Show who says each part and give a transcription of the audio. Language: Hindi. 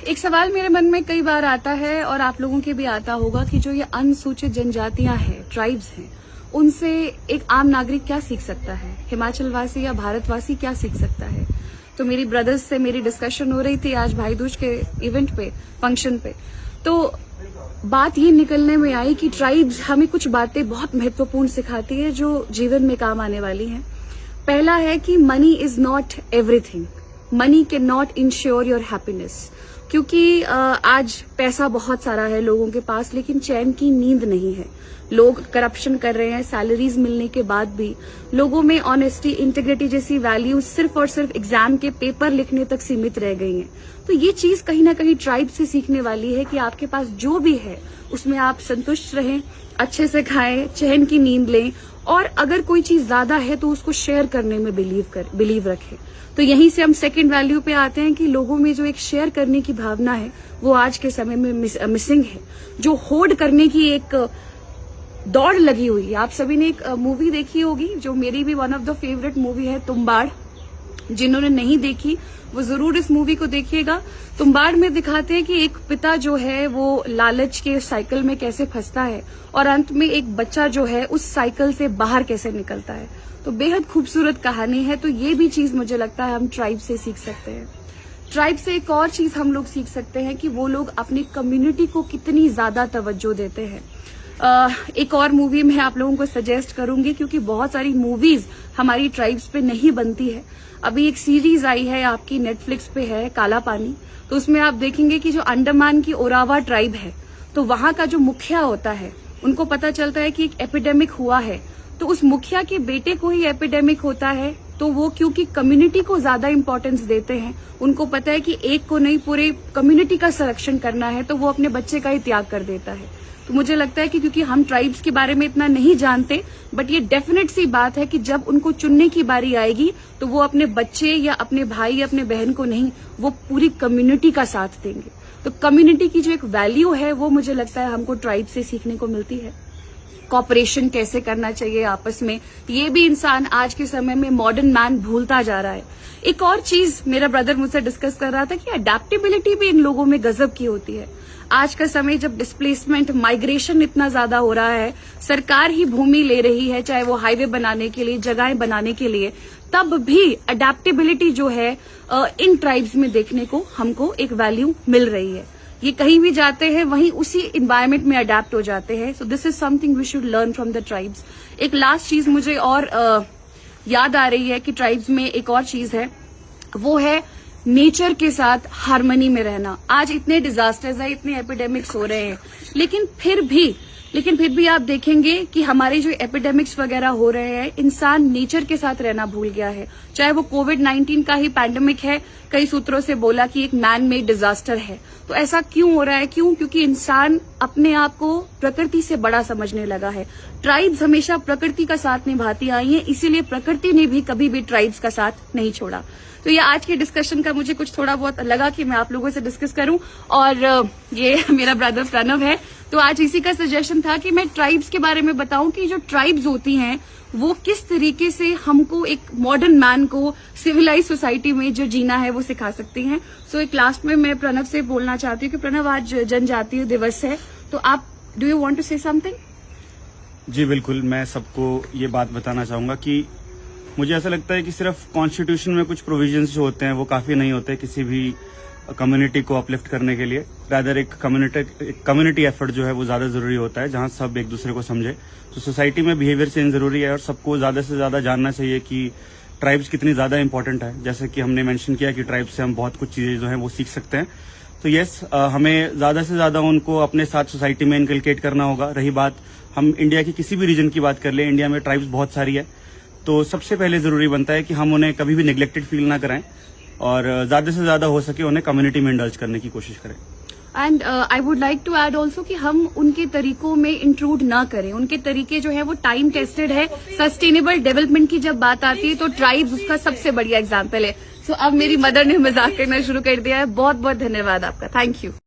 Speaker 1: एक सवाल मेरे मन में कई बार आता है और आप लोगों के भी आता होगा कि जो ये अनुसूचित जनजातियां हैं, ट्राइब्स हैं, उनसे एक आम नागरिक क्या सीख सकता है, हिमाचल वासी या भारतवासी क्या सीख सकता है। तो मेरी ब्रदर्स से मेरी डिस्कशन हो रही थी आज भाई दूज के इवेंट पे, फंक्शन पे, तो बात ये निकलने में आई कि ट्राइब्स हमें कुछ बातें बहुत महत्वपूर्ण सिखाती है जो जीवन में काम आने वाली हैं। पहला है कि money is not everything, money can not ensure your happiness. क्योंकि आज पैसा बहुत सारा है लोगों के पास, लेकिन चैन की नींद नहीं है। लोग करप्शन कर रहे हैं, सैलरीज मिलने के बाद भी लोगों में ऑनेस्टी, इंटीग्रिटी जैसी वैल्यूज सिर्फ और सिर्फ एग्जाम के पेपर लिखने तक सीमित रह गई हैं। तो ये चीज कहीं ना कहीं ट्राइब से सीखने वाली है कि आपके पास जो भी है उसमें आप संतुष्ट रहें, अच्छे से खाएं, चैन की नींद लें, और अगर कोई चीज ज्यादा है तो उसको शेयर करने में बिलीव रखें। तो यहीं से हम सेकंड वैल्यू पे आते हैं कि लोगों में जो एक शेयर करने की भावना है वो आज के समय में मिसिंग है। जो होर्ड करने की एक दौड़ लगी हुई है। आप सभी ने एक मूवी देखी होगी जो मेरी भी one of the favourite movie है, तुम्बाड़। जिन्होंने नहीं देखी वो जरूर इस मूवी को देखिएगा। तुम्बाड़ में दिखाते हैं कि एक पिता जो है वो लालच के साइकिल में कैसे फंसता है और अंत में एक बच्चा जो है उस साइकिल से बाहर कैसे निकलता है। तो बेहद खूबसूरत कहानी है। तो ये भी चीज मुझे लगता है हम ट्राइब से सीख सकते हैं। ट्राइब से एक और चीज हम लोग सीख सकते हैं कि वो लोग अपनी कम्युनिटी को कितनी ज्यादा तवज्जो देते हैं। एक और मूवी मैं आप लोगों को सजेस्ट करूंगी, क्योंकि बहुत सारी मूवीज हमारी ट्राइब्स पे नहीं बनती है। अभी एक सीरीज आई है आपकी नेटफ्लिक्स पे है, काला पानी। तो उसमें आप देखेंगे कि जो अंडमान की ओरावा ट्राइब है, तो वहां का जो मुखिया होता है, उनको पता चलता है कि एक एपिडेमिक हुआ है, तो उस मुखिया के बेटे को ही एपिडेमिक होता है। तो वो क्योंकि कम्युनिटी को ज्यादा इंपॉर्टेंस देते हैं, उनको पता है कि एक को नहीं पूरे कम्युनिटी का संरक्षण करना है, तो वो अपने बच्चे का ही त्याग कर देता है। तो मुझे लगता है कि क्योंकि हम ट्राइब्स के बारे में इतना नहीं जानते, बट ये डेफिनेट सी बात है कि जब उनको चुनने की बारी आएगी तो वो अपने बच्चे या अपने भाई या अपने बहन को नहीं, वो पूरी कम्युनिटी का साथ देंगे। तो कम्युनिटी की जो एक वैल्यू है वो मुझे लगता है हमको ट्राइब से सीखने को मिलती है। कॉपरेशन कैसे करना चाहिए आपस में, ये भी इंसान आज के समय में मॉडर्न मैन भूलता जा रहा है। एक और चीज मेरा ब्रदर मुझसे डिस्कस कर रहा था कि अडेप्टेबिलिटी भी इन लोगों में गजब की होती है। आज का समय जब डिस्प्लेसमेंट, माइग्रेशन इतना ज्यादा हो रहा है, सरकार ही भूमि ले रही है, चाहे वो हाईवे बनाने के लिए, जगहें बनाने के लिए, तब भी अडेप्टेबिलिटी जो है इन ट्राइब्स में देखने को हमको एक वैल्यू मिल रही है। ये कहीं भी जाते हैं वहीं उसी इन्वायरमेंट में अडेप्ट हो जाते हैं। So this is something we should learn from the tribes. एक लास्ट चीज मुझे और याद आ रही है कि ट्राइब्स में एक और चीज है, वो है नेचर के साथ हार्मनी में रहना। आज इतने डिजास्टर्स है, इतने एपिडेमिक्स हो रहे हैं, लेकिन फिर भी आप देखेंगे कि हमारे जो एपिडेमिक्स वगैरह हो रहे हैं, इंसान नेचर के साथ रहना भूल गया है। चाहे वो कोविड-19 का ही पैंडेमिक है, कई सूत्रों से बोला कि एक मैन मेड डिजास्टर है। तो ऐसा क्यों हो रहा है? क्योंकि इंसान अपने आप को प्रकृति से बड़ा समझने लगा है। ट्राइब्स हमेशा प्रकृति का साथ निभाती आई हैं, इसीलिए प्रकृति ने भी कभी भी ट्राइब्स का साथ नहीं छोड़ा। तो ये आज के डिस्कशन का मुझे कुछ थोड़ा बहुत लगा कि मैं आप लोगों से डिस्कस करूं। और ये मेरा ब्रदर प्रणव है, तो आज इसी का सजेशन था कि मैं ट्राइब्स के बारे में बताऊं कि जो ट्राइब्स होती हैं वो किस तरीके से हमको एक मॉडर्न मैन को सिविलाइज सोसाइटी में जो जीना है वो सिखा सकती हैं। सो एक लास्ट में मैं प्रणव से बोलना चाहती हूँ कि प्रणव, आज जनजातीय दिवस है, तो आप do you want to say something?
Speaker 2: जी बिल्कुल, मैं सबको ये बात बताना चाहूंगा कि मुझे ऐसा लगता है कि सिर्फ कॉन्स्टिट्यूशन में कुछ प्रोविजंस जो होते हैं वो काफी नहीं होते किसी भी कम्युनिटी को अपलिफ्ट करने के लिए। रादर एक कम्युनिटी एफर्ट जो है वो ज्यादा जरूरी होता है, जहां सब एक दूसरे को समझे। तो सोसाइटी में बिहेवियर चेंज जरूरी है और सबको ज्यादा से ज्यादा जानना चाहिए कि ट्राइब्स कितनी ज्यादा इंपॉर्टेंट है। जैसे कि हमने मेंशन किया कि ट्राइब्स से हम बहुत कुछ चीजें जो है वो सीख सकते हैं। तो यस, हमें ज्यादा से ज्यादा उनको अपने साथ सोसाइटी में इनकलकेट करना होगा। रही बात हम इंडिया की किसी भी रीजन की बात कर ले, इंडिया में ट्राइब्स बहुत सारी है, तो सबसे पहले जरूरी बनता है कि हम उन्हें कभी भी नेग्लेक्टेड फील ना कराएं और ज्यादा से ज्यादा हो सके उन्हें कम्युनिटी में इंडल्ज करने की कोशिश करें।
Speaker 1: And I would like to add also कि हम उनके तरीकों में इंट्रूड ना करें। उनके तरीके जो है वो टाइम टेस्टेड है। सस्टेनेबल डेवलपमेंट की जब बात आती है तो ट्राइब्स उसका सबसे बढ़िया एग्जाम्पल है। सो अब मेरी मदर ने मजाक करना शुरू कर दिया है। बहुत बहुत धन्यवाद आपका, थैंक यू।